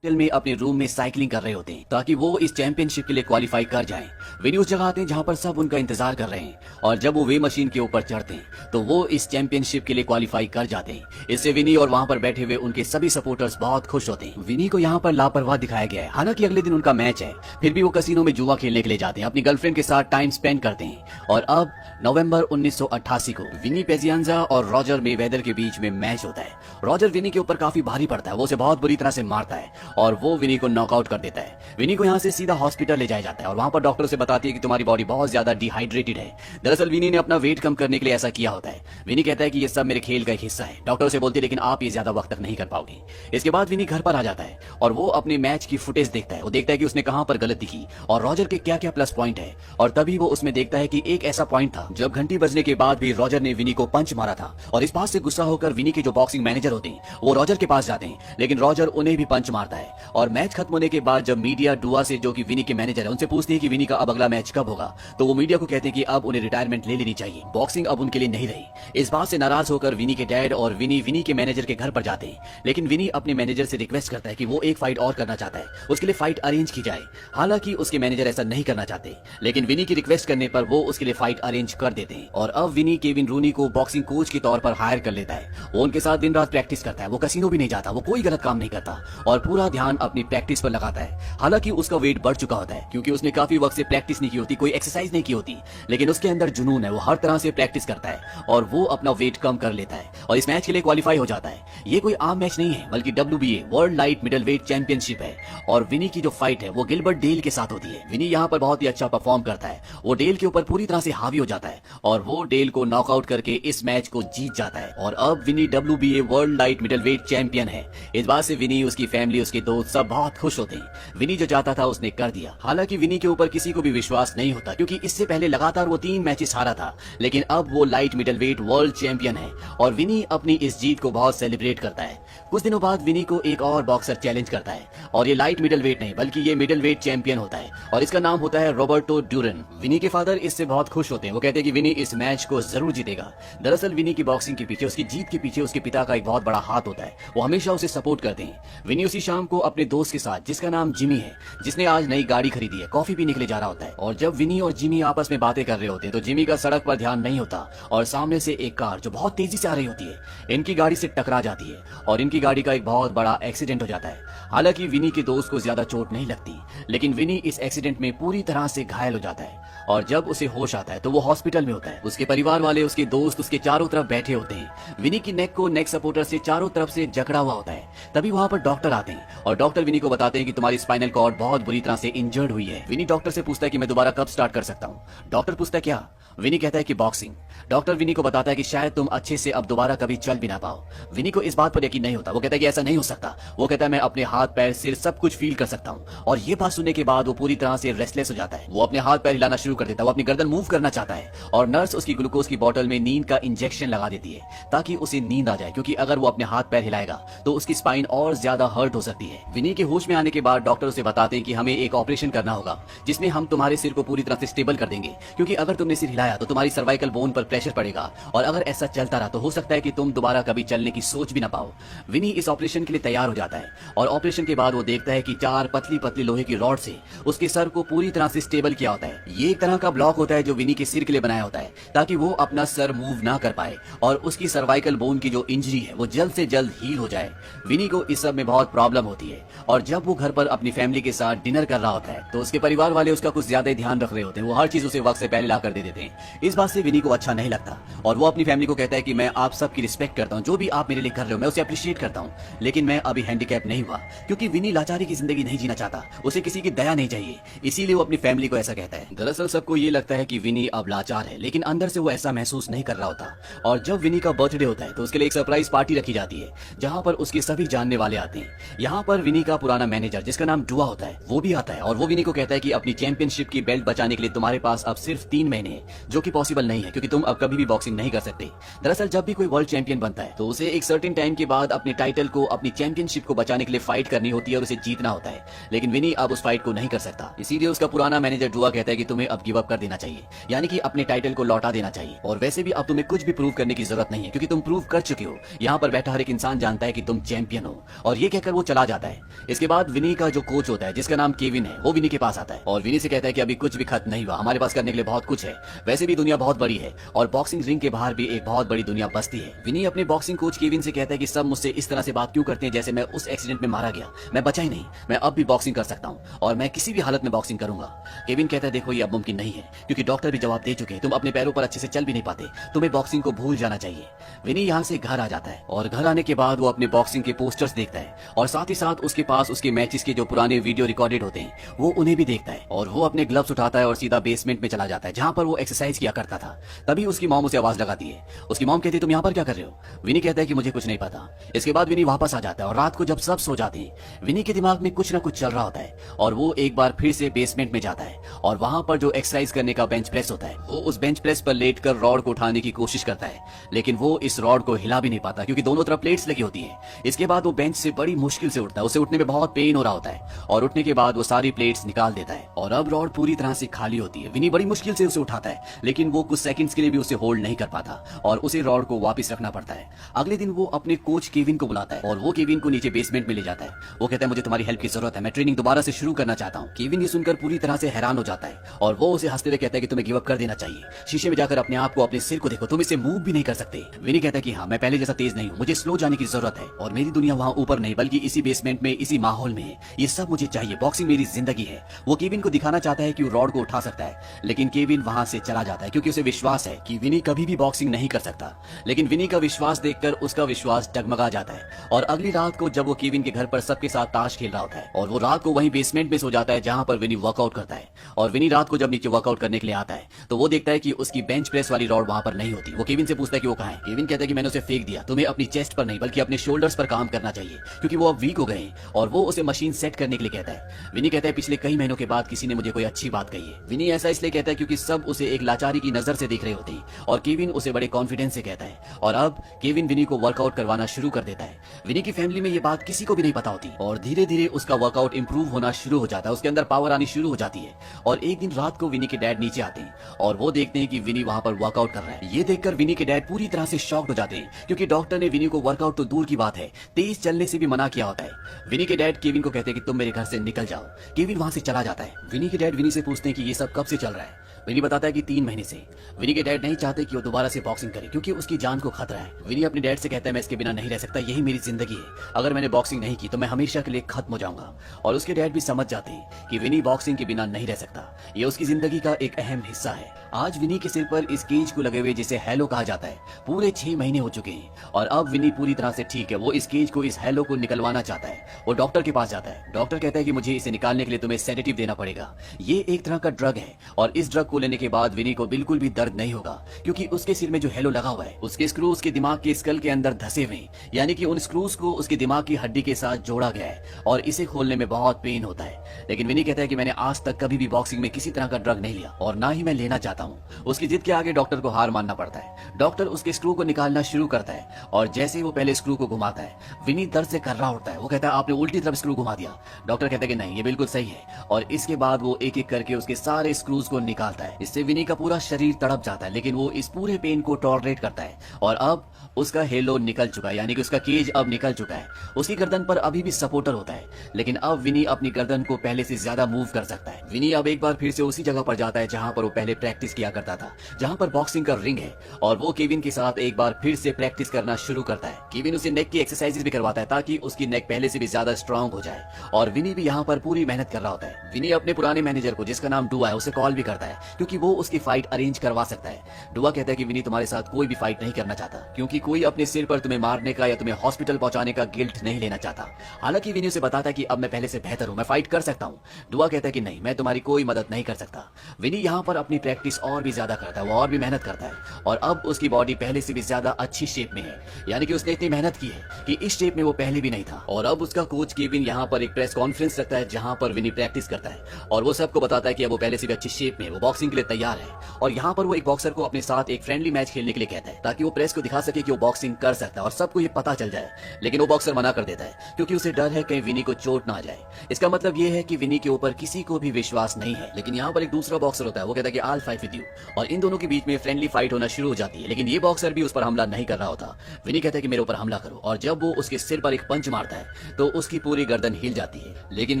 Hotel में अपने room में साइकिलिंग कर रहे होते हैं ताकि वो इस चैंपियनशिप के लिए क्वालिफाई कर जाएं। विनी उस जगह आते हैं जहां पर सब उनका इंतजार कर रहे हैं और जब वो वे मशीन के ऊपर चढ़ते हैं तो वो इस चैंपियनशिप के लिए क्वालिफाई कर जाते हैं। इससे विनी और वहां पर बैठे हुए उनके सभी सपोर्टर्स बहुत खुश होते हैं। विनी को यहाँ पर लापरवाह दिखाया गया है। हालांकि अगले दिन उनका मैच है, फिर भी वो कसिनो में जुआ खेलने के लिए जाते हैं, अपनी गर्लफ्रेंड के साथ टाइम स्पेंड करते हैं। और अब नवंबर 1988 को विनी पेजियांजा और रॉजर मेवेदर के बीच में मैच होता है। रॉजर विनी के ऊपर काफी भारी पड़ता है, वो उसे बहुत बुरी तरह से मारता है और वो विनी को नॉकआउट कर देता है। विनी को यहाँ से सीधा हॉस्पिटल ले जाया जाता है और वहां पर डॉक्टर से बताती है कि तुम्हारी बॉडी बहुत ज्यादा डिहाइड्रेटेड है। दरअसल विनी ने अपना वेट कम करने के लिए ऐसा किया होता है। विनी कहता है कि ये सब मेरे खेल का एक हिस्सा है। डॉक्टर से बोलती है लेकिन आप ये ज्यादा वक्त तक नहीं कर पाओगे। इसके बाद विनी घर पर आ जाता है और वो अपने मैच की फुटेज देखता है। वो देखता है कि उसने कहां पर गलती की और रॉजर के क्या क्या प्लस पॉइंट है। और तभी वो उसमें देखता है कि एक ऐसा पॉइंट था जब घंटी बजने के बाद भी रॉजर ने विनी को पंच मारा था। और इस बात से गुस्सा होकर विनी के जो बॉक्सिंग मैनेजर होते हैं वो रॉजर के पास जाते हैं, लेकिन रॉजर उन्हें भी पंच मारता है। और मैच खत्म होने के बाद जब मीडिया डुआ से, जो कि विनी के मैनेजर है, उनसे पूछती है कि विनी का अब अगला मैच कब होगा, तो वो मीडिया को कहते हैं कि अब उन्हें रिटायरमेंट ले लेनी चाहिए, बॉक्सिंग अब उनके लिए नहीं रही। इस बात से नाराज होकर विनी के डैड और विनी के मैनेजर के घर पर जाते हैं, लेकिन विनी अपने मैनेजर से रिक्वेस्ट करता है कि वो एक फाइट और करना चाहता है, उसके लिए फाइट अरेंज की जाए। हालांकि उसके मैनेजर ऐसा नहीं करना चाहते, लेकिन विनी की रिक्वेस्ट करने पर वो उसके लिए फाइट अरेंज कर देते हैं। और अब विनी केविन रूनी को बॉक्सिंग कोच के तौर पर हायर कर लेता है। वो उनके साथ दिन रात प्रैक्टिस करता है, वो कसिनो भी नहीं जाता, वो कोई गलत काम नहीं करता और पूरा ध्यान अपनी प्रैक्टिस पर लगाता है। हालांकि उसका वेट बढ़ चुका होता है क्योंकि उसने काफी वक्त से प्रैक्टिस नहीं की होती, कोई एक्सरसाइज नहीं की होती, लेकिन उसके अंदर जुनून है, वो हर तरह से प्रैक्टिस करता है और वो अपना वेट कम कर लेता है और इस मैच के लिए क्वालिफाई हो जाता है। ये कोई आम मैच नहीं है बल्कि WBA world light middle wait championship है और विनी की जो फाइट है वो गिलबर्ट डेल के साथ होती है। विनी यहाँ पर बहुत ही अच्छा परफॉर्म करता है, वो डेल के ऊपर पूरी तरह से हावी हो जाता है और वो डेल को नॉकआउट करके इस मैच को जीत जाता है और अब विनी WBA world light middle wait champion है। इस बात से विनी, उसकी फैमिली, उसके दोस्त सब बहुत खुश होते हैं। विनी जो चाहता था उसने कर दिया। हालांकि विनी के ऊपर किसी को भी विश्वास नहीं होता क्योंकि इससे पहले लगातार वो 3 मैचेस हारा था, लेकिन अब वो light middle wait world champion है और विनी अपनी इस जीत को बहुत सेलिब्रेट करता है। कुछ दिनों बाद विनी को एक और बॉक्सर चैलेंज करता है और ये लाइट मिडल वेट नहीं बल्कि ये मिडल वेट चैंपियन होता है और इसका नाम होता है रॉबर्टो ड्यूरन। विनी के फादर इससे बहुत खुश होते हैं, वो कहते हैं कि विनी इस मैच को जरूर जीतेगा। दरअसल विनी की बॉक्सिंग के पीछे, उसकी जीत के पीछे उसके पिता का एक बहुत बड़ा हाथ होता है, वो हमेशा उसे सपोर्ट करते हैं। विनी उसी शाम को अपने दोस्त के साथ, जिसका नाम जिमी है, जिसने आज नई गाड़ी खरीदी है, कॉफी पीने के लिए जा रहा होता है और जब विनी और जिमी आपस में बातें कर रहे होते हैं तो जिमी का सड़क पर ध्यान नहीं होता और सामने से एक कार जो बहुत तेजी से आ रही होती है इनकी गाड़ी से टकरा जाती है और इनकी गाड़ी का एक बहुत बड़ा एक्सीडेंट हो जाता है। हालांकि विनी के दोस्त को ज्यादा चोट नहीं लगती, लेकिन विनी इस एक्सीडेंट में पूरी तरह से घायल हो जाता है और जब उसे होश आता है तो वो हॉस्पिटल में होता है। उसके परिवार वाले, उसके दोस्त उसके चारों तरफ बैठे होते हैं। विनी की नेक को नेक सपोर्टर से चारों तरफ से जकड़ा हुआ होता है। तभी वहां पर डॉक्टर आते हैं और डॉक्टर विनी को बताते हैं कि तुम्हारी स्पाइनल कॉर्ड बहुत बुरी तरह से इंजर्ड हुई है। विनी डॉक्टर से पूछता है कि मैं दोबारा कब स्टार्ट कर सकता हूँ। डॉक्टर पूछता है क्या? विनी कहता है कि बॉक्सिंग। डॉक्टर विनी को बताता है कि शायद तुम अच्छे से अब दोबारा कभी चल भी ना पाओ। विनी को इस बात पर यकीन नहीं होता, वो कहता है कि ऐसा नहीं हो सकता। वो कहता है मैं अपने हाथ पैर सिर सब कुछ फील कर सकता हूँ और ये बात सुनने के बाद वो पूरी तरह से रेस्टलेस हो जाता है। वो अपने हाथ पैर हिलाना शुरू कर देता है, वो अपनी गर्दन मूव करना चाहता है और नर्स उसकी ग्लूकोज की बोतल में नींद का इंजेक्शन लगा देती है ताकि उसे नींद आ जाए, क्योंकि अगर वो अपने हाथ पैर हिलाएगा तो उसकी स्पाइन और ज्यादा हर्ट हो सकती है। विनी के होश में आने के बाद डॉक्टर उसे बताते हैं कि हमें एक ऑपरेशन करना होगा जिसमें हम तुम्हारे सिर को पूरी तरह से स्टेबल कर देंगे, क्योंकि अगर तुमने सिर हिलाया तो तुम्हारी सर्वाइकल बोन पर प्रेशर पड़ेगा और अगर ऐसा चलता रहा तो हो सकता है कि तुम दोबारा कभी चलने की सोच भी ना पाओ। विनी इस ऑपरेशन के लिए तैयार हो जाता है और ऑपरेशन के बाद वो देखता है कि 4 पतली पतली लोहे की रॉड से उसके सर को पूरी तरह से स्टेबल किया होता है। ये एक तरह का ब्लॉक होता है जो विनी के सिर के लिए बनाया होता है ताकि वो अपना सर मूव ना कर पाए और उसकी सर्वाइकल बोन की जो इंजरी है वो जल्द से जल्द हील हो जाए। विनी को इस सब में बहुत प्रॉब्लम होती है और जब वो घर पर अपनी फैमिली के साथ डिनर कर रहा होता है तो उसके परिवार वाले उसका कुछ ज्यादा ध्यान रख रहे होते हैं, वो हर चीज उसे वक्त से पहले ला कर दे देते हैं। इस बात से विनी को अच्छा नहीं लगता और वो अपनी फैमिली को कहता है कि मैं आप सबकी रिस्पेक्ट करता हूँ, जो भी आप मेरे लिए कर रहे हो मैं उसे अप्रिशिएट करता हूँ, लेकिन मैं अभी हैंडीकैप नहीं हुआ, क्योंकि विनी लाचारी की जिंदगी नहीं जीना चाहता, उसे किसी की दया नहीं चाहिए, इसीलिए वो अपनी फैमिली को ऐसा कहता है। दरअसल सबको ये लगता है कि विनी अब लाचार है, लेकिन अंदर से वो ऐसा महसूस नहीं कर रहा होता। और जब विनी का बर्थडे होता है तो उसके लिए एक सरप्राइज पार्टी रखी जाती है जहाँ पर उसके सभी जानने वाले आते हैं। यहाँ पर विनी का पुराना मैनेजर, जिसका नाम डुआ होता है, वो भी आता है और वो विनी को कहता है कि अपनी चैंपियनशिप की बेल्ट बचाने के लिए तुम्हारे पास अब सिर्फ 3 महीने हैं, जो कि पॉसिबल नहीं है क्योंकि तुम अब कभी भी बॉक्सिंग नहीं कर सकते। दरअसल जब भी कोई वर्ल्ड चैंपियन बनता है तो उसे एक सर्टेन टाइम के बाद अपने टाइटल को, अपनी चैंपियनशिप को बचाने के लिए फाइट करनी होती है और उसे जीतना होता है। लेकिन विनी अब उस फाइट को नहीं कर सकता, इसीलिए उसका पुराना मैनेजर डुआ कहता है कि तुम्हें अब गिव अप कर देना चाहिए, यानी कि अपने टाइटल को लौटा देना चाहिए। और वैसे भी अब तुम्हें कुछ भी प्रूव करने की जरूरत नहीं है क्योंकि तुम प्रूव कर चुके हो। यहाँ पर बैठा हर एक इंसान जानता है कि तुम चैंपियन हो। और ये कहकर वो चला जाता है। इसके बाद विनी का जो कोच होता है जिसका नाम केविन है, वो विनी के पास आता है और विनी से कहता है कि अभी कुछ भी खत्म नहीं हुआ, हमारे पास करने के लिए बहुत कुछ है। वैसे भी दुनिया बहुत बड़ी है और बॉक्सिंग रिंग के बाहर भी एक बहुत बड़ी दुनिया बसती है। विनी अपने बॉक्सिंग कोच केविन से कहता है कि सब मुझसे इस तरह से बात क्यों करते हैं जैसे मैं उस एक्सीडेंट में मारा गया, मैं बचा ही नहीं, मैं अब भी बॉक्सिंग कर सकता हूँ और मैं किसी भी हालत में बॉक्सिंग करूंगा। केविन कहता है देखो ये अब मुमकिन नहीं है क्योंकि डॉक्टर भी जवाब दे चुके हैं, तुम अपने पैरों पर अच्छे से चल भी नहीं पाते, तुम्हें बॉक्सिंग को भूल जाना चाहिए। विनी यहाँ से घर आ जाता है और घर आने के बाद वो अपने बॉक्सिंग के पोस्टर्स देखता है और साथ ही साथ उसके पास उसके मैचेस के जो पुराने वीडियो रिकॉर्डेड होते हैं वो उन्हें भी देखता है। और वो अपने ग्लव्स उठाता है और सीधा बेसमेंट में चला जाता है जहाँ पर वो एक्सरसाइज किया करता था। तभी उसकी मॉम उसे आवाज लगाती है। उसकी मॉम कहती है तुम यहाँ पर क्या कर रहे हो? विनी कहता है कि मुझे कुछ नहीं पता। इसके बाद विनी वापस आ जाता है और रात को जब सब सो जाते हैं विनी के दिमाग में कुछ ना कुछ चल रहा होता है और वो एक बार फिर से बेसमेंट में जाता है और वहां पर जो एक्सरसाइज करने का बेंच प्रेस होता है वो उस बेंच प्रेस पर लेटकर रॉड को उठाने की कोशिश करता है, लेकिन वो इस रॉड को हिला भी नहीं पाता क्योंकि दोनों तरफ प्लेट्स लगी होती है। इसके बाद वो बेंच से बड़ी मुश्किल से उठता है, उसे उठने में बहुत पेन हो रहा होता है और उठने के बाद वो सारी प्लेट्स निकाल देता है और अब रॉड पूरी तरह से खाली होती है। विनी बड़ी मुश्किल से उसे उठाता है लेकिन वो कुछ सेकंड्स के लिए भी उसे होल्ड नहीं कर पाता और उसे रॉड को वापस रखना पड़ता है। अगले दिन वो अपने कोच केविन को बुलाता है और वो केविन को नीचे बेसमेंट में ले जाता है। वो कहता है मुझे तुम्हारी हेल्प की जरूरत है, मैं ट्रेनिंग दोबारा से शुरू करना चाहता हूँ। केविन ये सुनकर पूरी तरह से हैरान हो जाता है और वो उसे हंसते हुए कहता है कि तुम्हें गिव अप कर देना चाहिए, शीशे में जाकर अपने आप को, अपने सिर को देखो, तुम इसे मूव भी नहीं कर सकते। विनी कहता है कि हाँ मैं पहले जैसा तेज नहीं हूँ, मुझे स्लो जाने की जरूरत है और मेरी दुनिया वहाँ ऊपर नहीं बल्कि इसी बेसमेंट में, इसी माहौल में है, ये सब मुझे चाहिए, बॉक्सिंग मेरी जिंदगी है। वो केविन को दिखाना चाहता है कि वो रॉड को उठा सकता है लेकिन केविन वहां से चला जाता है क्योंकि उसे विश्वास है कि विनी कभी भी बॉक्सिंग नहीं कर सकता। लेकिन विनी का विश्वास देखकर उसका विश्वास डगमगा जाता है और अगली रात को जब वो केविन के घर पर सबके साथ ताश खेल रहा होता है और वो रात को वहीं बेसमेंट में सो जाता है जहां पर विनी वर्कआउट करता है। और विनी रात को जब नीचे वर्कआउट करने के लिए आता है तो वो देखता है कि उसकी बेंच प्रेस वाली रॉड वहां पर नहीं होती। वो केविन से पूछता है कि वो कहाँ है। केविन कहता है कि मैंने उसे फेंक दिया, तुम्हें अपनी चेस्ट पर नहीं बल्कि अपने शोल्डर्स पर काम करना चाहिए क्योंकि वो अब वीक हो गए और वो उसे मशीन सेट करने के लिए कहता है। विनी कहता है पिछले कई महीनों के बाद किसी ने मुझे कोई अच्छी बात कही है। विनी ऐसा इसलिए कहता है क्योंकि सब उसे एक लाचारी की नजर से देख रहे होते हैं और केविन उसे बड़े कॉन्फिडेंस से कहता है। और अब केविन विनी को वर्कआउट करवाना शुरू कर देता है। विनी की फैमिली में ये बात किसी को भी नहीं पता होती और धीरे धीरे उसका वर्कआउट इंप्रूव होना शुरू हो जाता है, उसके अंदर पावर आनी शुरू हो जाती है। और एक दिन रात को विनी के डैड नीचे आते हैं और वो देखते हैं कि विनी वहां पर वर्कआउट कर रहा है। ये देखकर विनी के डैड पूरी तरह से शॉक्ड हो जाते हैं क्योंकि डॉक्टर ने विनी को वर्कआउट तो दूर की बात है तेज चलने से भी मना किया होता है। विनी के डैड केविन को कहते हैं कि तुम मेरे घर से निकल जाओ। केविन वहां से चला जाता है। विनी के डैड विनी से पूछते हैं कि ये सब कब से चल रहा है। विनी बताता है कि 3 महीने से। विनी के डैड नहीं चाहते कि वो दोबारा से बॉक्सिंग करे क्योंकि उसकी जान को खतरा है। विनी अपने डैड से कहता है मैं इसके बिना नहीं रह सकता, यही मेरी जिंदगी है, अगर मैंने बॉक्सिंग नहीं की तो मैं हमेशा के लिए खत्म हो जाऊंगा। और उसके डैड भी समझ जाते हैं कि विनी बॉक्सिंग के बिना नहीं रह सकता, ये उसकी जिंदगी का एक अहम हिस्सा है। आज विनी के सिर पर इस केज को लगे हुए जिसे हेलो कहा जाता है पूरे 6 महीने हो चुके हैं और अब विनी पूरी तरह से ठीक है। वो इस केज को, इस हेलो को निकलवाना चाहता है। वो डॉक्टर के पास जाता है। डॉक्टर कहता है कि मुझे इसे निकालने के लिए तुम्हें सेडेटिव देना पड़ेगा। ये एक तरह का ड्रग है और इस ड्रग को लेने के बाद विनी को बिल्कुल भी दर्द नहीं होगा क्योंकि उसके सिर में जो हेलो लगा हुआ है उसके स्क्रू उसके दिमाग के स्कल के अंदर धसे हुए हैं, यानी कि उन स्क्रूज को उसके दिमाग की हड्डी के साथ जोड़ा गया है और इसे खोलने में बहुत पेन होता है। लेकिन विनी कहता है कि मैंने आज तक कभी भी बॉक्सिंग में किसी तरह का ड्रग नहीं लिया और ना ही मैं लेना चाहता हूँ। उसकी जिद के आगे डॉक्टर को हार मानना पड़ता है। डॉक्टर उसके स्क्रू को निकालना शुरू करता है और जैसे ही वो पहले स्क्रू को घुमाता है विनी दर्द से कर्रा उठता है। वो कहता है आपने उल्टी तरफ स्क्रू घुमा दिया। डॉक्टर कहता है कि नहीं, ये बिल्कुल सही है और इसके बाद वो एक एक करके उसके सारे स्क्रूज को निकालता है। इससे विनी का पूरा शरीर तड़प जाता है लेकिन वो इस पूरे पेन को टॉलरेट करता है और अब उसका हेलो निकल चुका है, यानी कि उसका केज अब निकल चुका है। उसकी गर्दन पर अभी भी सपोर्टर होता है लेकिन अब विनी अपनी गर्दन को पहले से ज्यादा मूव कर सकता है। विनी अब एक बार फिर से उसी जगह पर जाता है जहां पर वो पहले प्रैक्टिस किया करता था, जहां पर बॉक्सिंग का रिंग है और वो केविन के साथ एक बार फिर से प्रैक्टिस करना शुरू करता है। केविन उसे नेक की एक्सरसाइजेस भी करवाता है ताकि उसकी नेक पहले से भी ज्यादा स्ट्रांग हो जाए और विनी भी यहाँ पर पूरी मेहनत कर रहा होता है। विनी अपने पुराने मैनेजर को, जिसका नाम डुआ है, उसे कॉल भी करता है क्योंकि वो उसकी फाइट अरेंज करवा सकता है। डुआ कहता है कि विनी तुम्हारे साथ कोई भी फाइट नहीं करना चाहता क्योंकि कोई अपने सिर पर तुम्हें मारने का या तुम्हें हॉस्पिटल पहुंचाने का गिल्ट नहीं लेना चाहता। हालांकि विनी उसे बताता है कि अब मैं पहले से बेहतर हूं, मैं फाइट कर सकता हूं। डुआ कहता है कि नहीं, मैं तुम्हारी कोई मदद नहीं कर सकता। विनी यहाँ पर अपनी प्रैक्टिस और भी ज्यादा करता है, वो और भी मेहनत करता है और अब उसकी बॉडी पहले से भी ज्यादा अच्छी शेप में है, यानी कि उसने इतनी मेहनत की है कि इस शेप में वो पहले भी नहीं था। और अब उसका कोच केविन यहाँ पर एक प्रेस कॉन्फ्रेंस रखता है जहां पर विनी प्रैक्टिस करता है और वो सबको बताता है कि अब वो पहले से भी अच्छी शेप में है, वो बॉक्सिंग बॉक्सिंग के लिए तैयार है और यहाँ पर वो एक बॉक्सर को अपने साथ एक फ्रेंडली मैच खेलने के लिए कहता है ताकि वो प्रेस को दिखा सके कि वो बॉक्सिंग कर सकता है और सबको ये पता चल जाए। लेकिन वो बॉक्सर मना कर देता है क्योंकि उसे डर है कहीं विनी को चोट ना आ जाए। इसका मतलब ये है कि विनी के ऊपर किसी को भी विश्वास नहीं है। लेकिन यहाँ पर एक दूसरा बॉक्सर होता है, वो कहता है कि I will fight with you, और इन दोनों के बीच में फ्रेंडली फाइट होना शुरू हो जाती है। लेकिन ये बॉक्सर भी उस पर हमला नहीं कर रहा होता। विनी कहता है कि मेरे ऊपर हमला करो, और जब वो उसके सिर पर एक पंच मारता है तो उसकी पूरी गर्दन हिल जाती है। लेकिन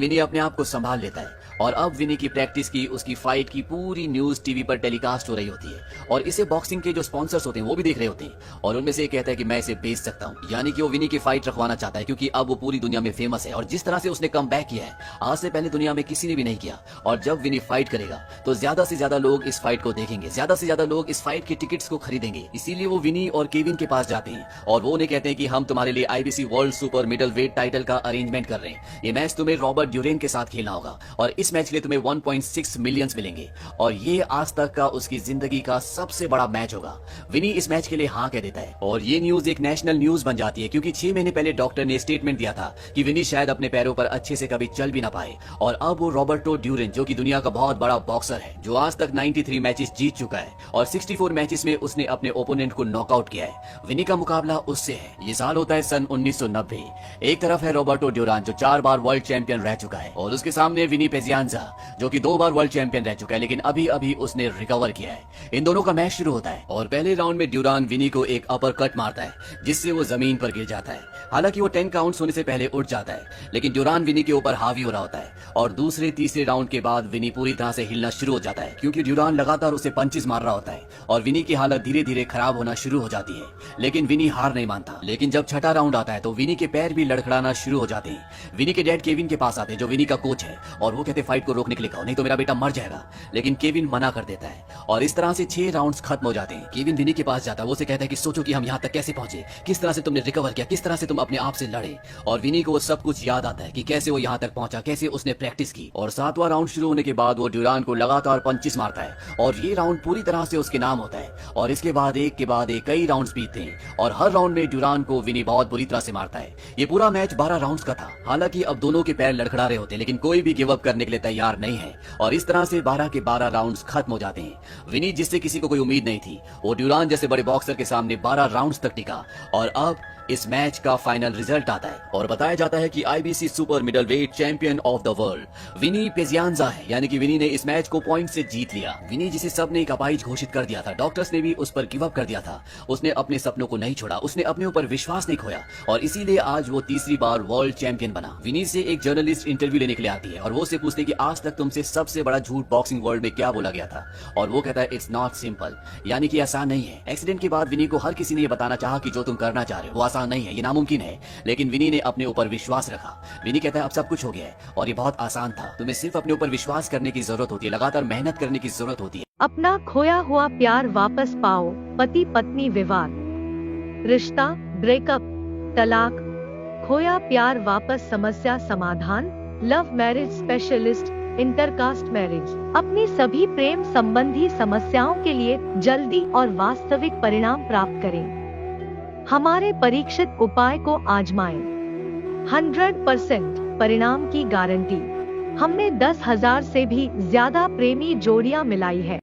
विनी अपने आप को संभाल लेता है और अब विनी की प्रैक्टिस की, उसकी फाइट की पूरी न्यूज टीवी पर टेलीकास्ट हो रही होती है और इसे बॉक्सिंग के जो स्पॉन्सर्स होते हैं वो भी देख रहे होते हैं और उनमें से एक कहता है कि मैं इसे बेच सकता हूं। यानी कि वो विनी की फाइट रखवाना चाहता है क्योंकि अब वो पूरी दुनिया में फेमस है और जिस तरह से उसने कम बैक किया है आज से पहले दुनिया में किसी ने भी नहीं किया। और जब विनी फाइट करेगा तो ज्यादा से ज्यादा लोग इस फाइट को देखेंगे, ज्यादा से ज्यादा लोग इस फाइट के टिकट्स को खरीदेंगे। इसीलिए वो विनी और केविन के पास जाते हैं और वो उन्हें कहते हैं कि हम तुम्हारे लिए IBC world super middle wait title का अरेंजमेंट कर रहे हैं। ये मैच तुम्हें रॉबर्ट ड्यूरेन के साथ खेलना होगा और इस मैच के लिए तुम्हें 1.6 मिलियंस मिलेंगे और ये आज तक का उसकी जिंदगी का सबसे बड़ा मैच होगा। विनी इस मैच के लिए हाँ कह देता है और ये न्यूज एक नेशनल न्यूज बन जाती है क्योंकि 6 महीने पहले डॉक्टर ने स्टेटमेंट दिया था कि विनी शायद अपने पैरों पर अच्छे से कभी चल भी ना पाए। और अब वो रॉबर्टो ड्यूरेन, जो कि दुनिया का बहुत बड़ा बॉक्सर है, जो आज तक 93 मैचेस जीत चुका है और 64 मैचेस में उसने अपने ओपोनेंट को नॉकआउट किया है, विनी का मुकाबला उससे है। ये साल होता है सन 1990। एक तरफ है रॉबर्टो ड्यूरान जो 4 बार वर्ल्ड चैंपियन रह चुका है और उसके सामने विनी पेजियांजा जो कि 2 बार वर्ल्ड चैंपियन रह चुका है लेकिन अभी अभी उसने रिकवर किया है। इन दोनों का मैच शुरू होता है और पहले राउंड में ड्यूरान विनी को एक अपर कट मारता है जिससे वो जमीन पर गिर जाता है। हालांकि वो 10 काउंट्स होने से पहले उठ जाता है लेकिन ड्यूरान विनी के ऊपर हावी हो रहा होता है और दूसरे तीसरे राउंड के बाद विनी पूरी तरह से हिलना शुरू हो जाता है क्योंकि ड्यूरान लगातार उसे पंचेस मार रहा होता है और विनी की हालत धीरे धीरे खराब होना शुरू हो जाती है। लेकिन विनी हार नहीं मानता। लेकिन जब छठा राउंड आता है तो विनी के पैर भी लड़खड़ाना शुरू हो जाते हैं। विनी के डैड केविन के पास आते हैं जो विनी का कोच है और वो कहते फाइट को रोकने के लिए कहो नहीं तो मेरा बेटा मर जाएगा। लेकिन केविन मना कर देता है और इस तरह से 6 राउंड्स खत्म हो जाते हैं। केविन विनी के पास जाता है, वो उसे कहता है कि सोचो कि हम यहाँ तक कैसे पहुंचे, किस तरह से तुमने रिकवर किया, किस तरह से तुम अपने आप से लड़े। और विनी को वो सब कुछ याद आता है कि कैसे वो यहाँ तक पहुंचा, कैसे उसने प्रैक्टिस की। और 7वां राउंड शुरू होने के बाद वो ड्यूरान को लगातार पंचेस मारता है और ये राउंड पूरी तरह से उसके नाम होता है और इसके बाद एक के बाद एक कई राउंड्स बीतते हैं और हर राउंड में ड्यूरान को विनी बहुत बुरी तरह से मारता है। ये पूरा मैच 12 राउंड्स का था। हालांकि अब दोनों के पैर लड़खड़ा रहे होते हैं लेकिन कोई भी गिव अप करने के लिए तैयार नहीं है और इस तरह से 12 के 12 राउंड्स खत्म हो जाते हैं। विनी, जिससे किसी को कोई उम्मीद नहीं थी, वो ड्यूरान जैसे बड़े बॉक्सर के सामने 12 राउंड्स तक टिका और अब इस मैच का फाइनल रिजल्ट आता है और बताया जाता है कि IBC super middleweight champion of the world Vinny Pazienza है। यानी कि विनी ने इस मैच को पॉइंट से जीत लिया। विनी, जिसे सबने एक अपाहिज घोषित कर दिया था, डॉक्टर्स ने भी उस पर गिव अप कर दिया था, उसने अपने सपनों को नहीं छोड़ा, उसने अपने ऊपर विश्वास नहीं खोया और इसीलिए आज वो तीसरी बार वर्ल्ड चैंपियन बना। विनी से एक जर्नलिस्ट इंटरव्यू लेने के लिए आती है और वो से पूछते कि आज तक तुमसे सबसे बड़ा झूठ बॉक्सिंग वर्ल्ड में क्या बोला गया था और वो कहता है इट्स नॉट सिंपल, यानी कि आसान नहीं है। एक्सीडेंट के बाद विनी को हर किसी ने ये बताना चाहा कि जो तुम करना चाह रहे हो वो आसान नहीं है, ये नामुमकिन है, लेकिन विनी ने अपने ऊपर विश्वास रखा। विनी कहता है अब सब कुछ हो गया है और ये बहुत आसान था, तुम्हें सिर्फ अपने ऊपर विश्वास करने की जरूरत होती है, लगातार मेहनत करने की जरूरत होती है। अपना खोया हुआ प्यार वापस पाओ। पति पत्नी विवाद, रिश्ता, ब्रेकअप, तलाक, खोया प्यार वापस, समस्या समाधान, love marriage specialist, intercaste marriage. अपनी सभी प्रेम संबंधी समस्याओं के लिए जल्दी और वास्तविक परिणाम प्राप्त करें। हमारे परीक्षित उपाय को आजमाएं। 100% परिणाम की गारंटी। हमने 10,000 से भी ज्यादा प्रेमी जोड़ियां मिलाई है।